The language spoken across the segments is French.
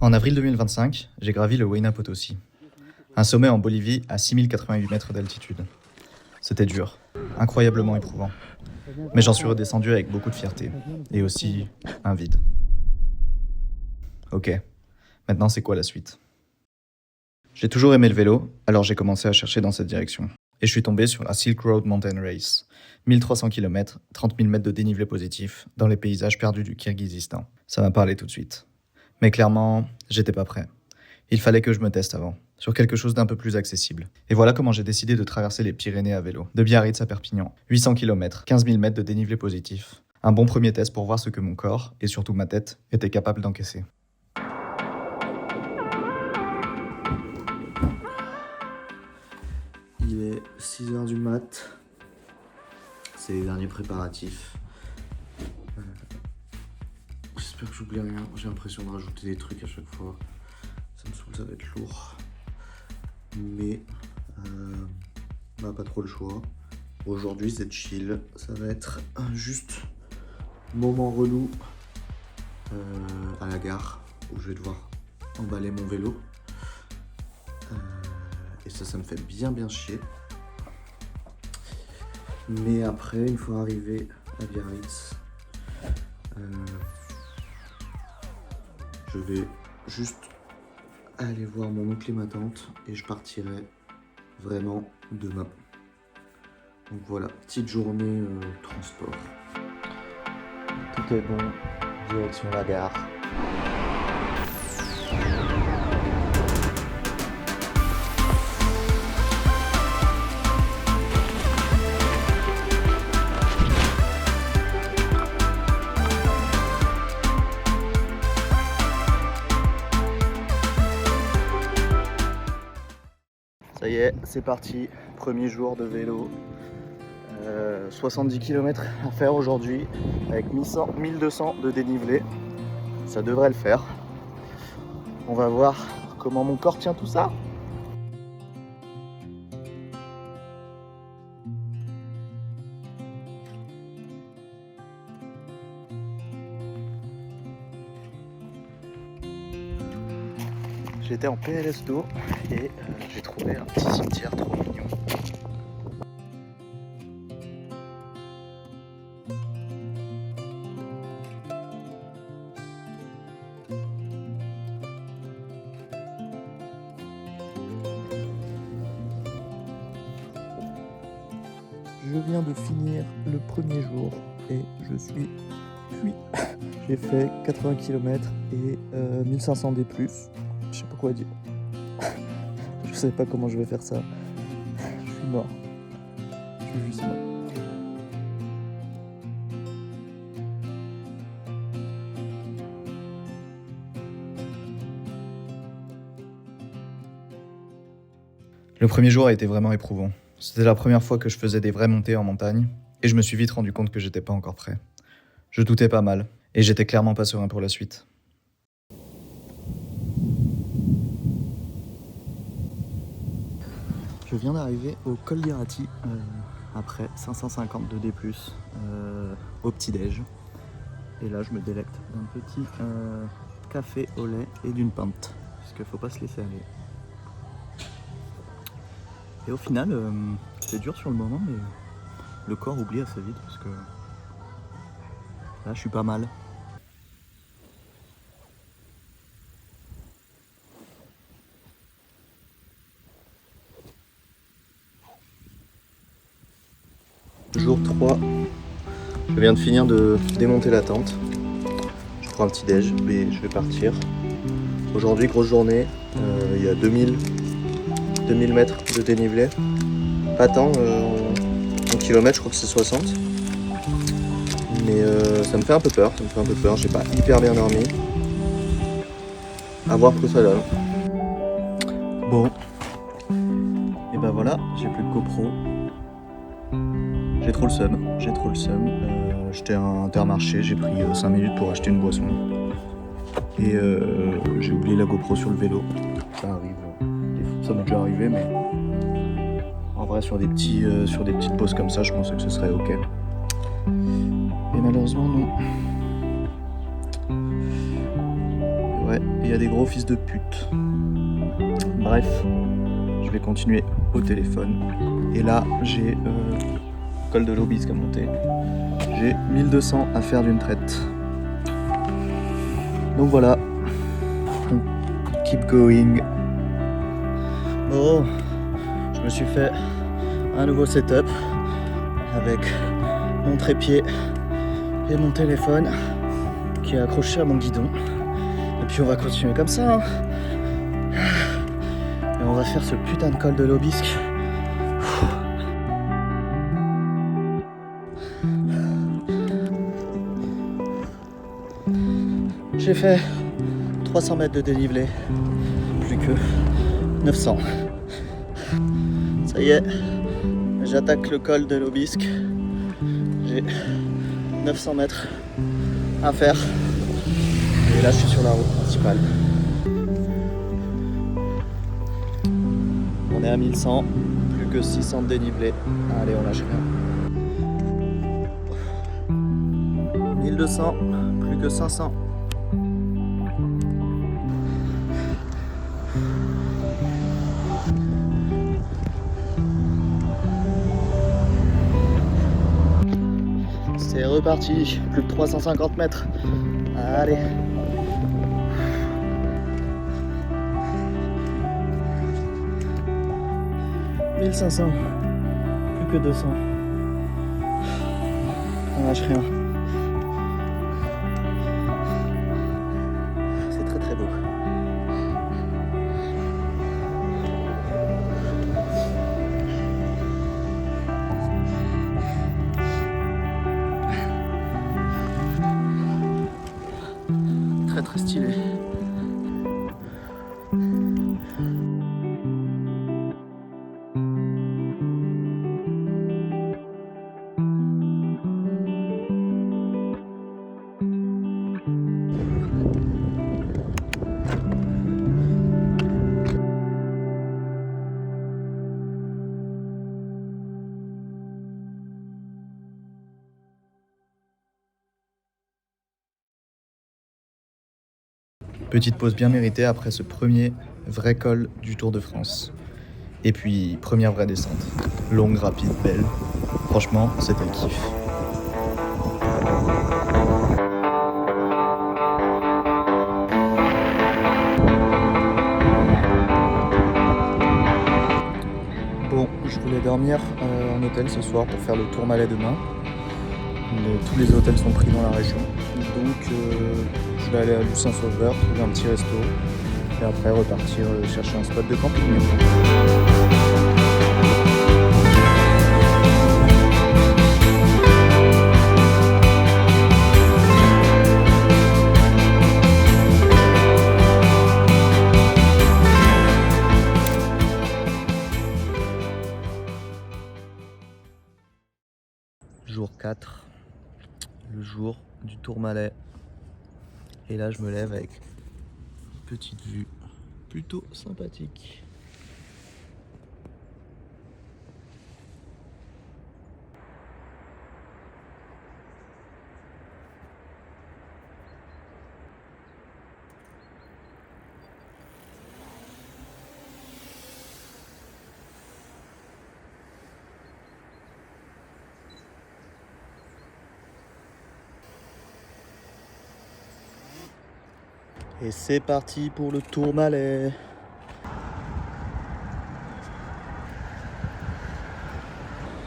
En avril 2025, j'ai gravi le Huayna Potosí, un sommet en Bolivie à 6088 mètres d'altitude. C'était dur, incroyablement éprouvant, mais j'en suis redescendu avec beaucoup de fierté, et aussi un vide. Ok, maintenant c'est quoi la suite? J'ai toujours aimé le vélo, alors j'ai commencé à chercher dans cette direction. Et je suis tombé sur la Silk Road Mountain Race, 1300 km, 30 000 mètres de dénivelé positif, dans les paysages perdus du Kirghizistan. Ça m'a parlé tout de suite. Mais clairement, j'étais pas prêt. Il fallait que je me teste avant, sur quelque chose d'un peu plus accessible. Et voilà comment j'ai décidé de traverser les Pyrénées à vélo, de Biarritz à Perpignan. 800 km, 15 000 mètres de dénivelé positif. Un bon premier test pour voir ce que mon corps, et surtout ma tête, étaient capables d'encaisser. Il est 6h du mat. C'est les derniers préparatifs. J'espère que j'oublie rien. J'ai l'impression de rajouter des trucs à chaque fois. Ça me saoule, ça va être lourd. Mais pas trop le choix. Aujourd'hui c'est chill. Ça va être un juste moment relou à la gare où je vais devoir emballer mon vélo. Et ça me fait bien chier. Mais après, une fois arrivé à Biarritz, je vais juste aller voir mon oncle et ma tante et je partirai vraiment demain. Donc voilà, petite journée transport. Tout est bon, direction la gare. Ça y est, c'est parti, premier jour de vélo. 70 km à faire aujourd'hui avec 1200 de dénivelé. Ça devrait le faire. On va voir comment mon corps tient tout ça. J'étais en PLS d'eau et j'ai trouvé un petit cimetière trop mignon. Je viens de finir le premier jour et je suis cuit. J'ai fait 80 km et 1500 D+. Je sais pas quoi dire. Je sais pas comment je vais faire ça. Je suis mort. Je suis juste mort. Le premier jour a été vraiment éprouvant. C'était la première fois que je faisais des vraies montées en montagne et je me suis vite rendu compte que j'étais pas encore prêt. Je doutais pas mal et j'étais clairement pas serein pour la suite. Je viens d'arriver au Col d'Irati après 550 de D+, au petit-déj. Et là, je me délecte d'un petit café au lait et d'une pinte, parce qu'il faut pas se laisser aller. Et au final, c'est dur sur le moment, mais le corps oublie assez vite, parce que là, je suis pas mal. Jour 3, je viens de finir de démonter la tente. Je prends un petit déj et je vais partir. Aujourd'hui, grosse journée, il y a 2000 mètres de dénivelé. Pas tant, en kilomètres, je crois que c'est 60. Mais ça me fait un peu peur, j'ai pas hyper bien dormi. À voir ce que ça donne. Bon, et ben voilà, j'ai plus de GoPro. J'ai trop le seum. J'étais à un Intermarché, j'ai pris 5 minutes pour acheter une boisson. Et j'ai oublié la GoPro sur le vélo. Ça arrive, ça m'est déjà arrivé, mais en vrai sur des petites pauses comme ça, je pensais que ce serait ok. Et malheureusement non. Et vrai, et il y a des gros fils de pute. Bref, je vais continuer au téléphone. Et là, j'ai col de l'Aubisque à monter. J'ai 1200 à faire d'une traite. Donc voilà, on keep going. Bon, je me suis fait un nouveau setup avec mon trépied et mon téléphone qui est accroché à mon guidon. Et puis on va continuer comme ça. Hein. Et on va faire ce putain de col de l'Aubisque. J'ai fait 300 mètres de dénivelé, plus que 900. Ça y est, j'attaque le col de l'Aubisque. J'ai 900 mètres à faire. Et là, je suis sur la route principale. On est à 1100, plus que 600 de dénivelé. Allez, on lâche rien. 1200, plus que 500. C'est reparti, plus de 350 mètres. Allez. « 1500, plus que 200. On lâche rien. C'est très très beau. Très très stylé. Petite pause bien méritée après ce premier vrai col du Tour de France. Et puis, première vraie descente. Longue, rapide, belle. Franchement, c'était le kiff. Bon, je voulais dormir en hôtel ce soir pour faire le Tourmalet demain. Mais tous les hôtels sont pris dans la région. Donc, je vais aller à Lucin-Sauveur, trouver un petit resto. Et après, repartir chercher un spot de camping. Jour 4, le jour du Tourmalet. Et là, je me lève avec une petite vue plutôt sympathique. Et c'est parti pour le Tourmalet.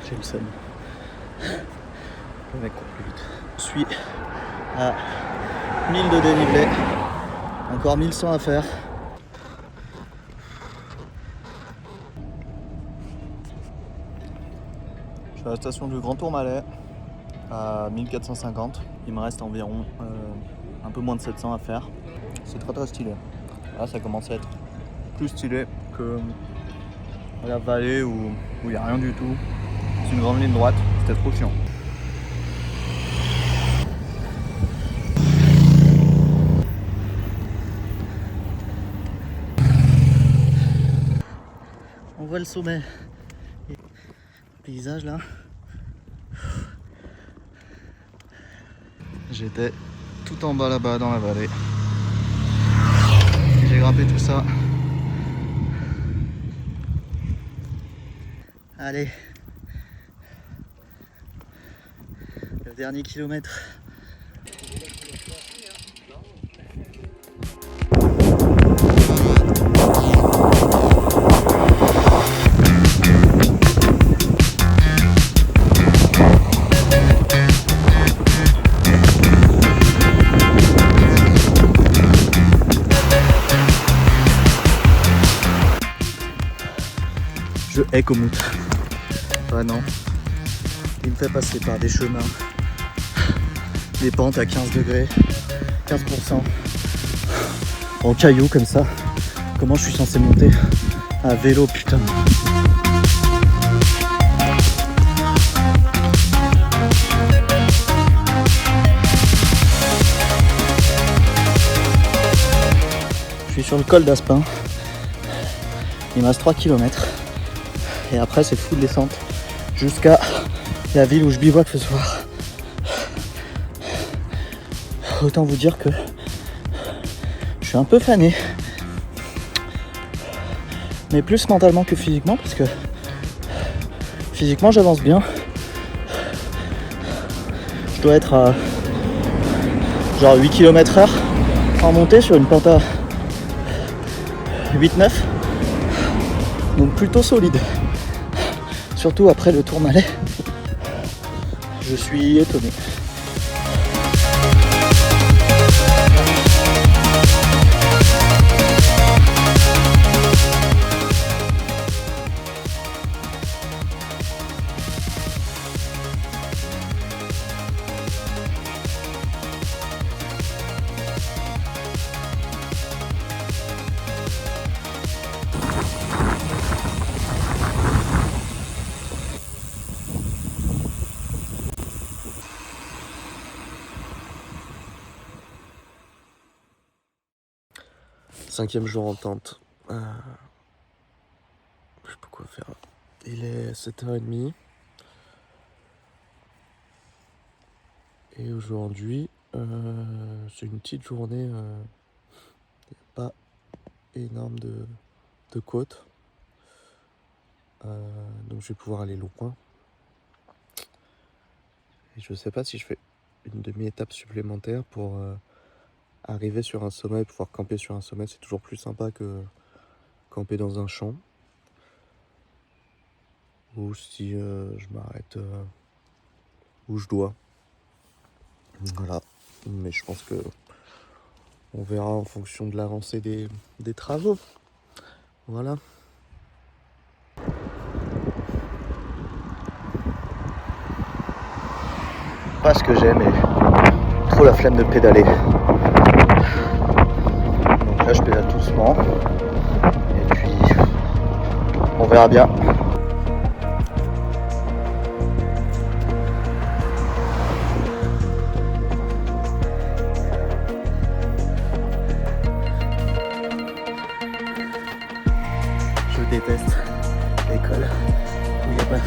J'ai le seum. Le mec court plus vite. Je suis à 1000 de dénivelé. Encore 1100 à faire. Je suis à la station du Grand Tourmalet à 1450. Il me reste environ un peu moins de 700 à faire. C'est très très stylé. Là, ça commence à être plus stylé que la vallée où il n'y a rien du tout. C'est une grande ligne droite, c'était trop chiant. On voit le sommet. Et le paysage là. J'étais tout en bas là-bas dans la vallée. J'ai grimpé tout ça. Allez. Le dernier kilomètre. Je hais Komoot. Vraiment. Il me fait passer par des chemins, des pentes à 15 degrés, 15%, en cailloux comme ça. Comment je suis censé monter à vélo, putain. Je suis sur le col d'Aspin. Il me reste 3 km. Et après c'est full descente jusqu'à la ville où je bivouaque ce soir. Autant vous dire que je suis un peu fané. Mais plus mentalement que physiquement, parce que physiquement j'avance bien. Je dois être à genre 8 km/h en montée sur une pente à 8-9. Donc plutôt solide. Surtout après le Tourmalet, je suis étonné. Cinquième jour en tente. Je sais pas quoi faire. Il est 7h30. Et aujourd'hui, c'est une petite journée. Pas énorme de côte. Donc je vais pouvoir aller loin. Et je sais pas si je fais une demi-étape supplémentaire pour arriver sur un sommet, pouvoir camper sur un sommet. C'est toujours plus sympa que camper dans un champ. Ou si je m'arrête où je dois. Voilà. Mais je pense que on verra en fonction de l'avancée des travaux. Voilà. Pas ce que j'aime, mais trop la flemme de pédaler. Donc là je pédale doucement. Et puis on verra bien. Je déteste l'école où il n'y a pas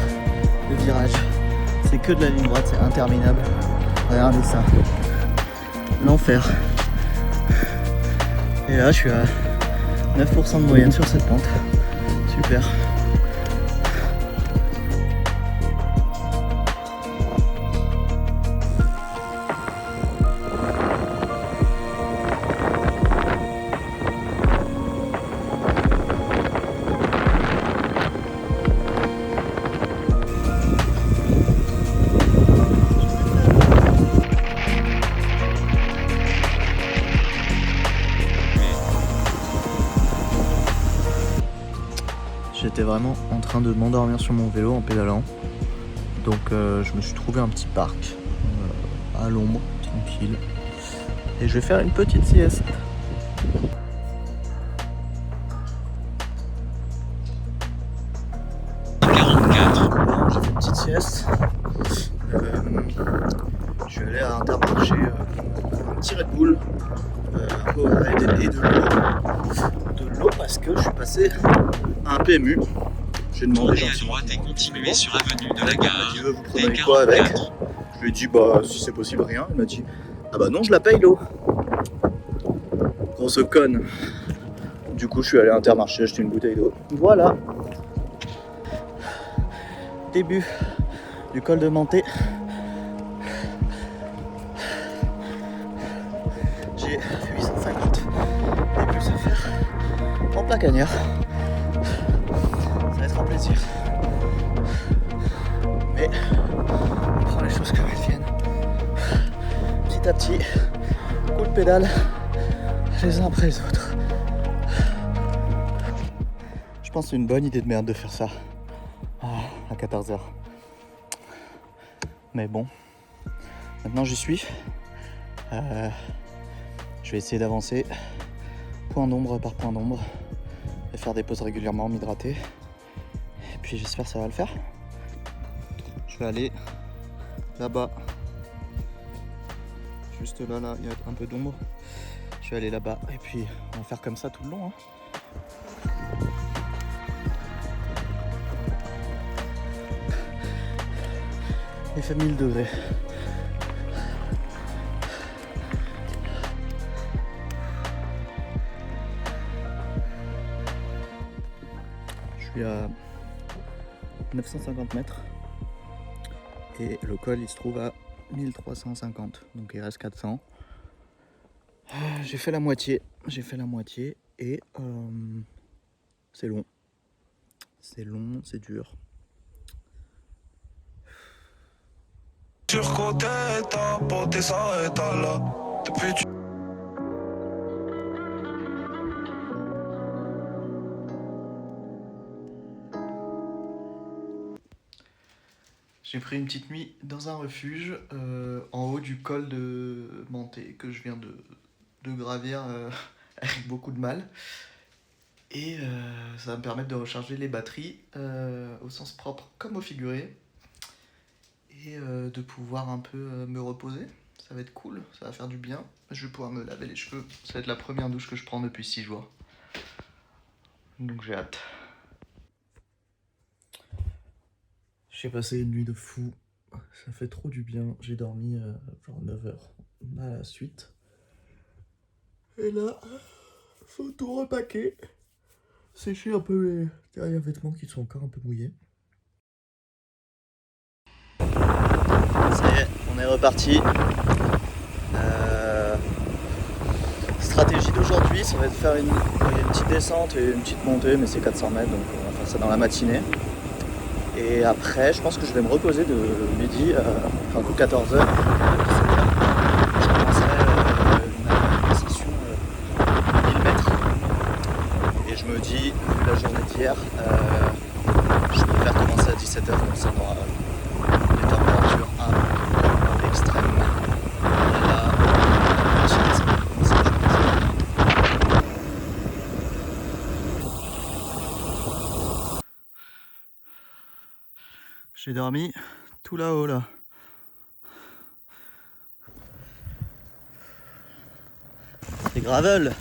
de virage. C'est que de la ligne droite, c'est interminable. Regardez ça. L'enfer. Et là, je suis à 9% de moyenne sur cette pente. Super. J'étais vraiment en train de m'endormir sur mon vélo en pédalant. Donc je me suis trouvé un petit parc à l'ombre, tranquille. Et je vais faire une petite sieste. J'ai fait une petite sieste. Je vais aller à Intermarché prendre un petit Red Bull et de l'eau parce que je suis passé à un PMU. J'ai demandé Tournez à droite et continuez sur avenue de la Gare. Il veut vous prenez quoi avec? Je lui ai dit bah si c'est possible rien. Il m'a dit ah bah non je la paye l'eau. Grosse conne. Du coup, je suis allé à Intermarché acheter une bouteille d'eau. Voilà. Début du col de Menté. J'ai 850 et plus à faire en plein cagnard. Ça va être un plaisir. Mais on prend les choses comme elles viennent. Petit à petit, coup de pédale, les uns après les autres. Je pense que c'est une bonne idée de merde de faire ça à 14h. Mais bon, maintenant j'y suis. Je vais essayer d'avancer point d'ombre par point d'ombre et faire des pauses régulièrement, m'hydrater. Et puis j'espère que ça va le faire. Je vais aller là-bas. Juste là, il y a un peu d'ombre. Je vais aller là-bas et puis on va faire comme ça tout le long. Il fait 1000 degrés. Je suis à 950 mètres et le col il se trouve à 1350, donc il reste 400. J'ai fait la moitié et c'est long, c'est dur. Surcoté, ta beauté s'arrête là. Depuis tu... J'ai pris une petite nuit dans un refuge en haut du col de Menté que je viens de gravir avec beaucoup de mal. Et ça va me permettre de recharger les batteries au sens propre comme au figuré. Et de pouvoir un peu me reposer. Ça va être cool, ça va faire du bien. Je vais pouvoir me laver les cheveux. Ça va être la première douche que je prends depuis 6 jours. Donc j'ai hâte. J'ai passé une nuit de fou. Ça fait trop du bien. J'ai dormi genre 9 heures à la suite. Et là, faut tout repacker. Sécher un peu les derniers vêtements qui sont encore un peu mouillés. Ça y est, on est reparti. Stratégie d'aujourd'hui, ça va être faire une petite descente et une petite montée, mais c'est 400 mètres, donc on va faire ça dans la matinée. Et après, je pense que je vais me reposer de midi, enfin de 14h. Je commencerai une session 1000 mètres. Et je me dis, vu la journée d'hier, je préfère commencer à 17h, comme ça on aura des températures un peu extrêmes. Et là, j'ai dormi tout là-haut là. C'est gravel.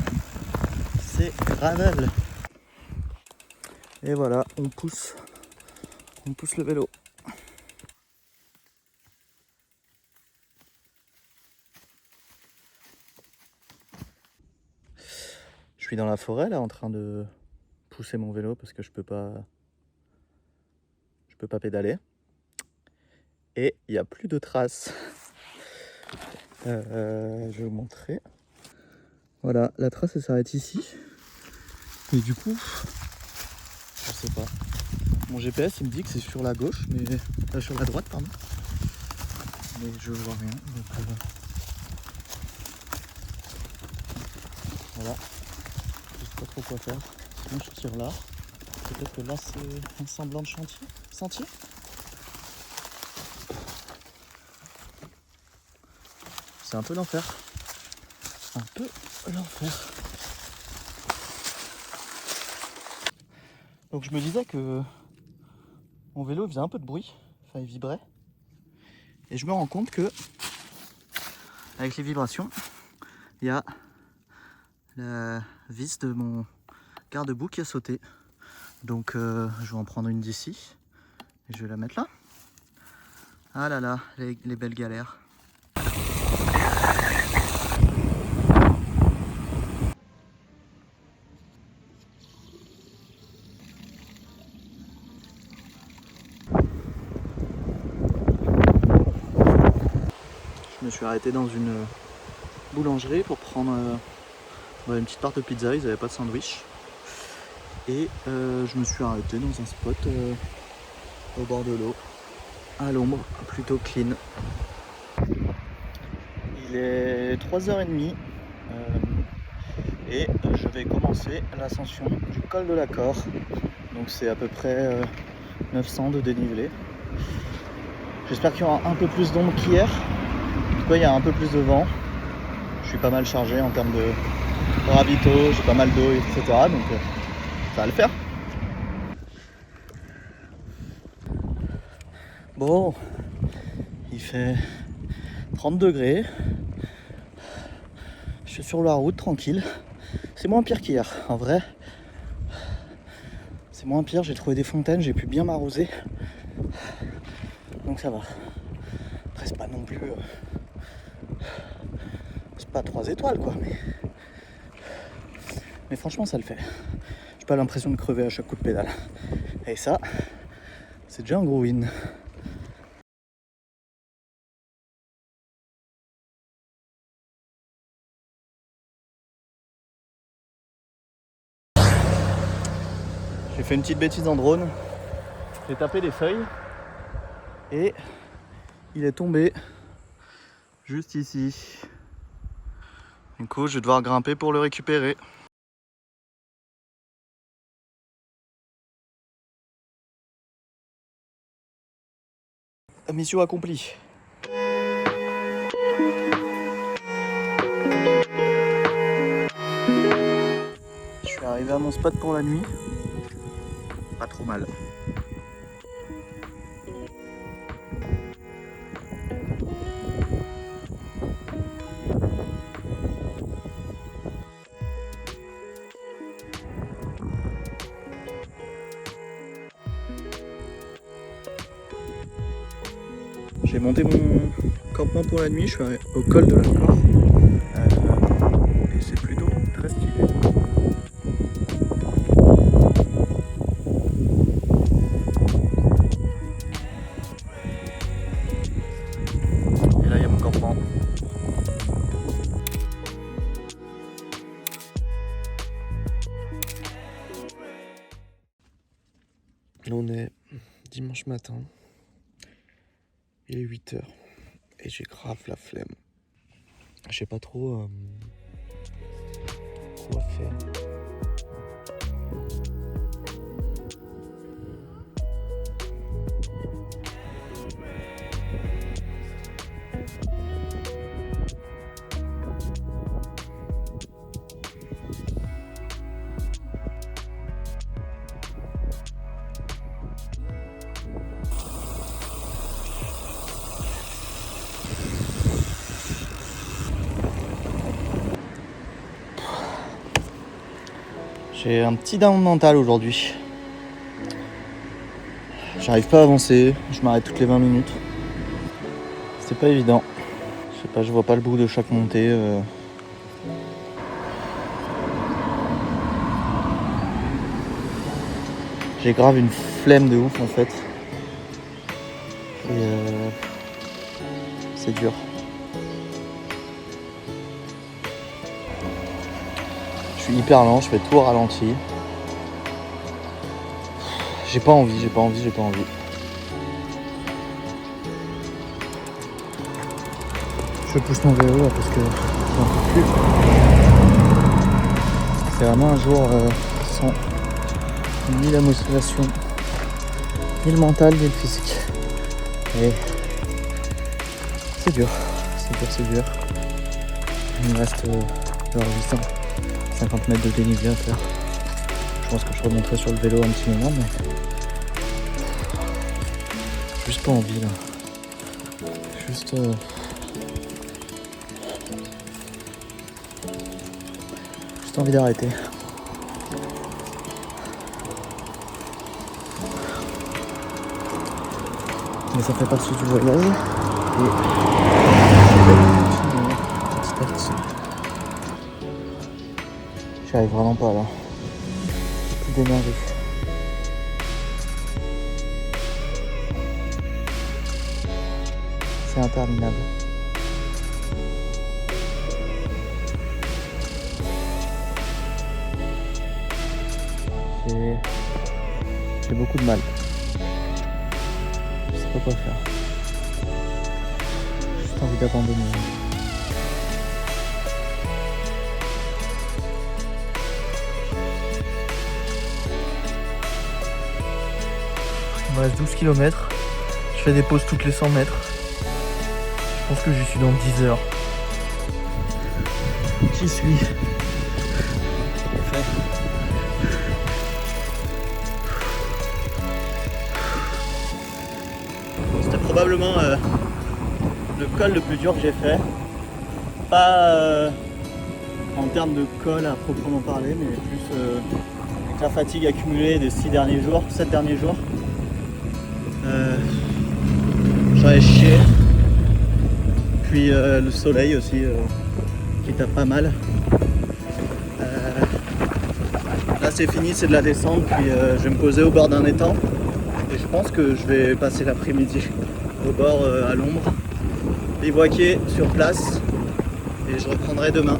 C'est gravel. Et voilà, on pousse le vélo. Je suis dans la forêt là en train de pousser mon vélo parce que je peux pas pédaler. Et il n'y a plus de traces. Je vais vous montrer. Voilà, la trace elle s'arrête ici. Et du coup, je sais pas. Mon GPS il me dit que c'est sur la gauche, mais sur la droite pardon. Mais je vois rien. Donc, voilà. Je sais pas trop quoi faire. Sinon je tire là. Peut-être que là c'est un semblant de sentier. C'est un peu l'enfer. Donc je me disais que mon vélo faisait un peu de bruit, enfin il vibrait. Et je me rends compte que avec les vibrations, il y a la vis de mon garde-boue qui a sauté. Donc je vais en prendre une d'ici et je vais la mettre là. Ah là là, les belles galères. suis arrêté dans une boulangerie pour prendre une petite part de pizza, ils n'avaient pas de sandwich. Et je me suis arrêté dans un spot au bord de l'eau, à l'ombre, plutôt clean. Il est 3h30 et je vais commencer l'ascension du col de la Cor. Donc c'est à peu près 900 de dénivelé. J'espère qu'il y aura un peu plus d'ombre qu'hier. En tout cas, il y a un peu plus de vent. Je suis pas mal chargé en termes de ravito, j'ai pas mal d'eau, etc. Donc ça va le faire. Bon, il fait 30 degrés. Je suis sur la route, tranquille. C'est moins pire qu'hier, en vrai. C'est moins pire, j'ai trouvé des fontaines, j'ai pu bien m'arroser. Donc ça va. Après c'est pas non plus... c'est pas 3 étoiles quoi, mais franchement ça le fait. J'ai pas l'impression de crever à chaque coup de pédale. Et ça, c'est déjà un gros win. J'ai fait une petite bêtise en drone. J'ai tapé des feuilles et il est tombé juste ici. Du coup, je vais devoir grimper pour le récupérer. Mission accomplie. Je suis arrivé à mon spot pour la nuit. Pas trop mal. J'ai monté mon campement pour la nuit, je suis au col de la Cor. Et c'est plutôt très stylé. Et là il y a mon campement. Là on est dimanche matin, il est 8h et j'ai grave la flemme. Je sais pas trop quoi faire. J'ai un petit down mental aujourd'hui. J'arrive pas à avancer, je m'arrête toutes les 20 minutes. C'est pas évident. Je sais pas, je vois pas le bout de chaque montée. J'ai grave une flemme de ouf en fait. Et c'est dur. Je suis hyper lent, je fais tout au ralenti. J'ai pas envie. Je pousse mon vélo là parce que j'en peux plus. C'est vraiment un jour sans ni la motivation, ni le mental, ni le physique. Et c'est dur. Il me reste genre 850 mètres de dénivelé à faire. Je pense que je remonterai sur le vélo un petit moment, mais juste pas envie là. Juste envie d'arrêter. Mais ça fait partie du voyage et je vais continuer petit à petit. J'y arrive vraiment pas là. J'ai plus d'énergie. C'est interminable. j'ai beaucoup de mal. Je sais pas quoi faire. J'ai juste envie d'abandonner. Il me reste 12 km. Je fais des pauses toutes les 100 mètres. Je pense que j'y suis dans 10 heures. J'y suis. C'était probablement le col le plus dur que j'ai fait. Pas en termes de col à proprement parler, mais plus avec la fatigue accumulée des 7 derniers jours. J'en ai chié. Puis le soleil aussi qui tape pas mal. Là c'est fini, c'est de la descente, puis je vais me poser au bord d'un étang. Et je pense que je vais passer l'après-midi au bord à l'ombre, bivouaquer sur place et je reprendrai demain.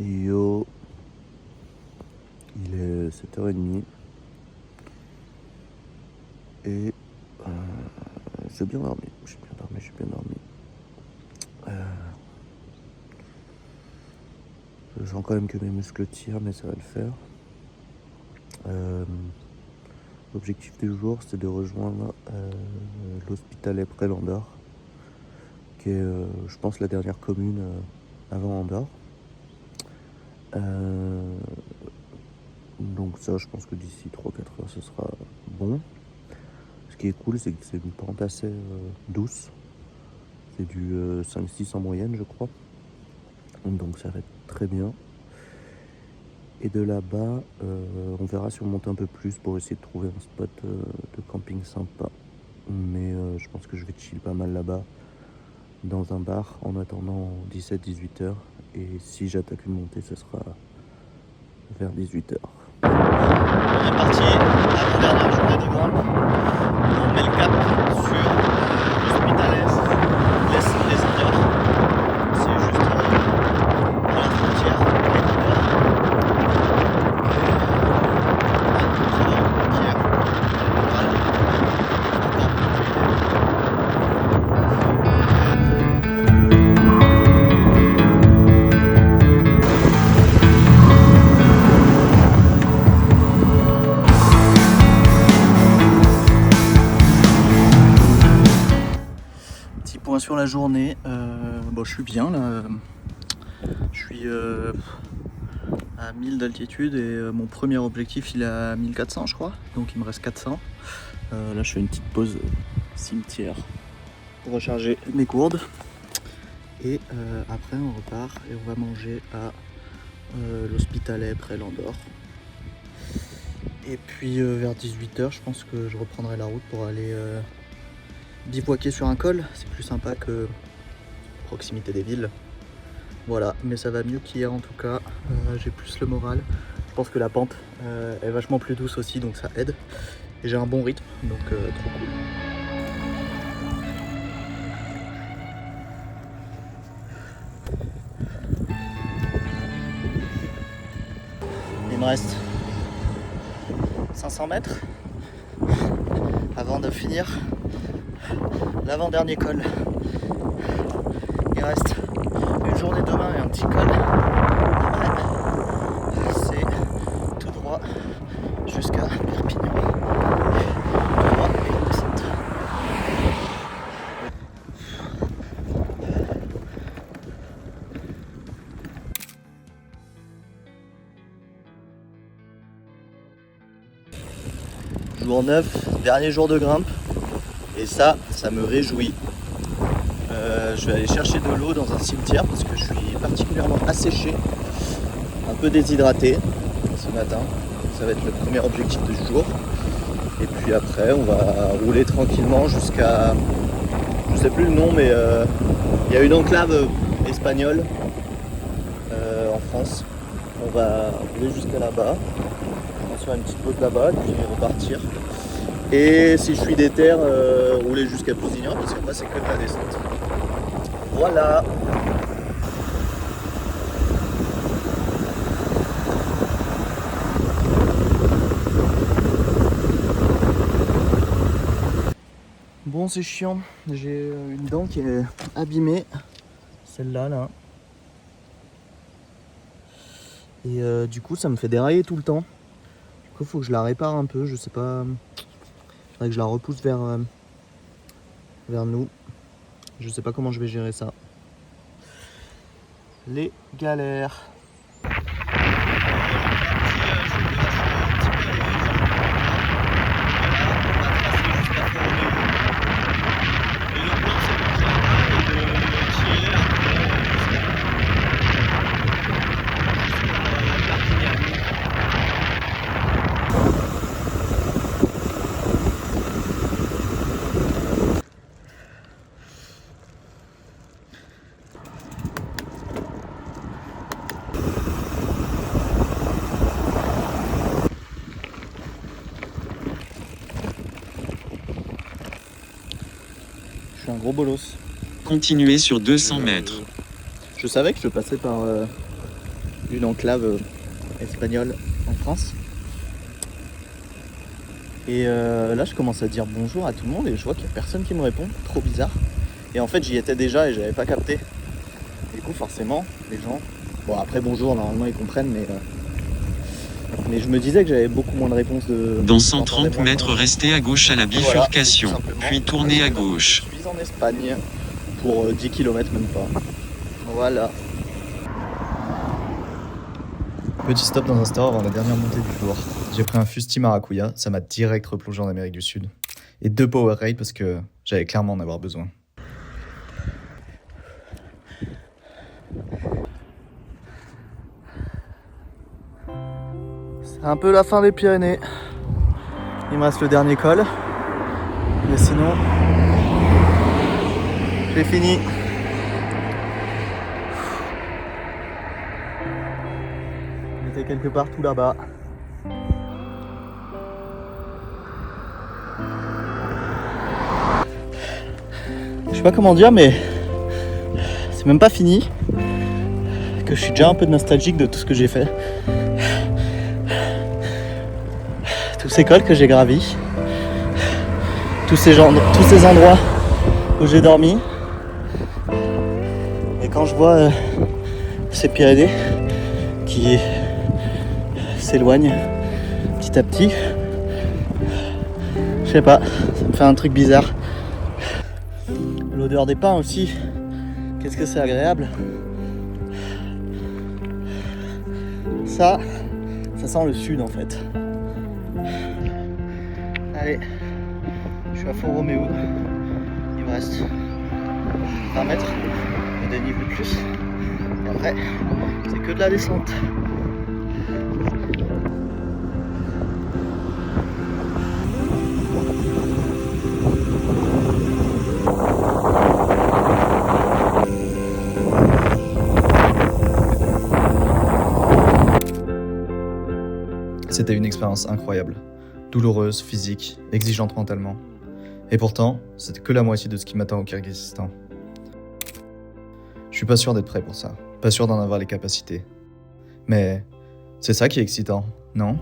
Yo, il est 7h30 et j'ai bien dormi, je sens quand même que mes muscles tirent, mais ça va le faire. L'objectif du jour, c'est de rejoindre l'Hospitalet près d'Andorre, qui est, je pense, la dernière commune avant Andorre. Donc ça, je pense que d'ici 3-4 heures ce sera bon. Ce qui est cool, c'est que c'est une pente assez douce. C'est du 5-6 en moyenne, je crois. Donc ça va être très bien. Et de là-bas, on verra si on monte un peu plus pour essayer de trouver un spot de camping sympa. Mais je pense que je vais chill pas mal là-bas, dans un bar, en attendant 17-18 heures. Et si j'attaque une montée, ce sera vers 18 heures. On est parti à la dernière journée de grimpe. On met le cap sur l'Hospitalet, les Andorres. C'est juste à la frontière avec Andorre. Ça va, hier, point sur la journée, bon, je suis bien là, je suis à 1000 d'altitude et mon premier objectif il est à 1400 je crois, donc il me reste 400. Là je fais une petite pause cimetière pour recharger mes gourdes et après on repart et on va manger à l'Hospitalet près l'Andorre. Et puis vers 18h je pense que je reprendrai la route pour aller bivouaquer sur un col, c'est plus sympa que proximité des villes. Voilà, mais ça va mieux qu'hier en tout cas, j'ai plus le moral. Je pense que la pente est vachement plus douce aussi, donc ça aide. Et j'ai un bon rythme, donc trop cool. Il me reste 500 mètres avant de finir l'avant-dernier col. Il reste une journée demain et un petit col. C'est tout droit jusqu'à Perpignan. Tout droit et une descente. Jour 9, dernier jour de grimpe. Et ça me réjouit. Je vais aller chercher de l'eau dans un cimetière parce que je suis particulièrement asséché, un peu déshydraté ce matin. Ça va être le premier objectif du jour. Et puis après, on va rouler tranquillement jusqu'à... Je sais plus le nom, mais il y a une enclave espagnole en France. On va rouler jusqu'à là-bas. On va faire une petite pause là-bas, puis repartir. Et si je suis déter, rouler jusqu'à Pusignan, parce qu'après c'est que de la descente. Voilà. Bon, c'est chiant. J'ai une dent qui est abîmée. Celle-là, là. Et du coup, ça me fait dérailler tout le temps. Du coup, il faut que je la répare un peu. Je sais pas. Faudrait que je la repousse vers nous. Je sais pas comment je vais gérer ça. Les galères. Je suis un gros bolos. Continuez sur 200 mètres. Je savais que je passais par une enclave espagnole en France. Et là, je commence à dire bonjour à tout le monde et je vois qu'il n'y a personne qui me répond. Trop bizarre. Et en fait, j'y étais déjà et j'avais pas capté. Du coup, forcément, les gens... Bon, après, bonjour, normalement, ils comprennent, mais je me disais que j'avais beaucoup moins de réponses de... Dans 130 mètres, restez à gauche à la bifurcation, Voilà, puis tournez à gauche. Je suis en Espagne pour 10 km, même pas. Voilà. Petit stop dans un store avant la dernière montée du jour. J'ai pris un Fusti Maracuya, ça m'a direct replongé en Amérique du Sud. Et 2 Powerade parce que j'allais clairement en avoir besoin. C'est un peu la fin des Pyrénées. Il me reste le dernier col. Mais sinon, j'ai fini. J'étais quelque part tout là-bas. Je sais pas comment dire, mais c'est même pas fini. Que je suis déjà un peu nostalgique de tout ce que j'ai fait. Tous ces cols que j'ai gravis. Tous ces endroits où j'ai dormi. Et quand je vois ces Pyrénées qui s'éloignent petit à petit, je sais pas, ça me fait un truc bizarre. L'odeur des pins aussi, qu'est-ce que c'est agréable. Ça sent le sud en fait. Allez, je suis à Fort Roméo. Il me reste 20 mètres de dénivelé de plus. Et après, c'est que de la descente. C'était une expérience incroyable, douloureuse, physique, exigeante mentalement. Et pourtant, c'était que la moitié de ce qui m'attend au Kirghizistan. Je suis pas sûr d'être prêt pour ça, pas sûr d'en avoir les capacités. Mais c'est ça qui est excitant, non ?